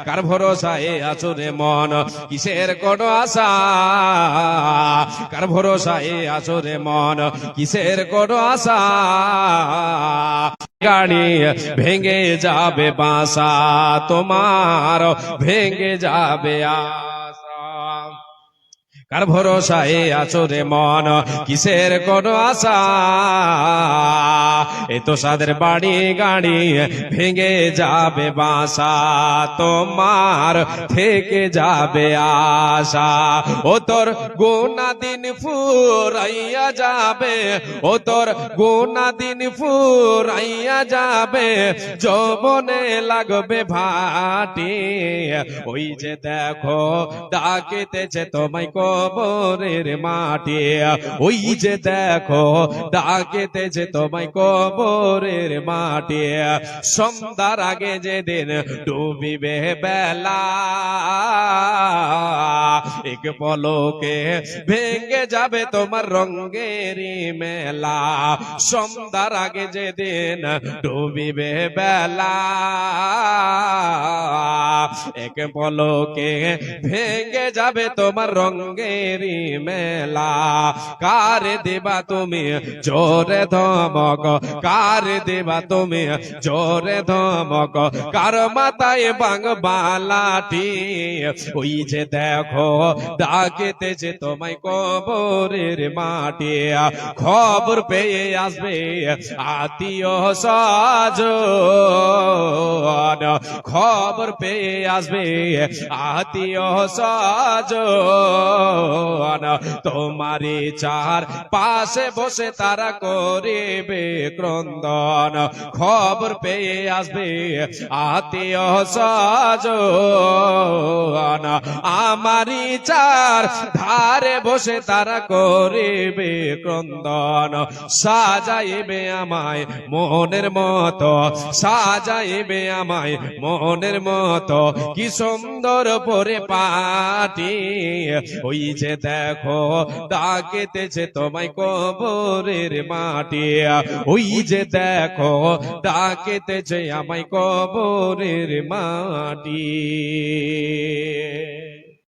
কার ভরসায় আছো রে মন, কিসের কোনো আশা? কার ভরসায় আছো রে মন, কিসের কোনো আশা? গাড়ি ভেঙে যাবে বাসা, তোমার ভেঙে যাবে আশা। কার ভরসায় আছো রে মন, কিসের কোনো আশা? এতো সাদের বাড়ি গাড়ি ভেঙে যাবে বাসা, তোমার থেকে যাবে আশা। ও তোর গোনা দিন ফুরাইয়া যাবে, ও তোর গোনা দিন ফুরাইয়া যাবে, যৌবনে লাগবে ভাটি। ওই যে দেখো ডাকিতেছে তোমায় কবরের মাটি, ওই যে দেখো ডাকিতেছে তোমায় কবরের মাটি। সন্ধ্যার আগে যেদিন ডুবিবে বেলা, এক পলকে ভেঙে যাবে তোমার রঙেরই মেলা। সন্ধ্যার আগে যেদিন ডুবিবে বেলা, এক পলকে ভেঙে যাবে তোমার রঙেরই মেলা। কার দেবা তুমি জোরে ধমক, কার দেবা তুমি জোরে ধমক, কার মাথায় বাংবালাটি? ওই যে দেখো ডাকিতেছে তোমায় কবরের মাটি। খবর পেয়ে আসবে আত্মীয় স্বজন, খবর পেয়ে আসবে আত্মীয় স্বজন, তোমারই চার পাশে বসে তারা করিবে ক্রন্দন। খবর পেয়ে আসবে আত্মীয় স্বজন, আমারই চার ধারে বসে তারা করিবে ক্রন্দন। সাজাইবে আমায় মনের মতো, সাজাইবে আমায় মনের মতো, কি সুন্দর পরে পাটি। ওই যে দেখো ডাকিতেছে তোমায় কবরের মাটি, ওই যে দেখো ডাকিতেছে আমায় কবরের মাটি।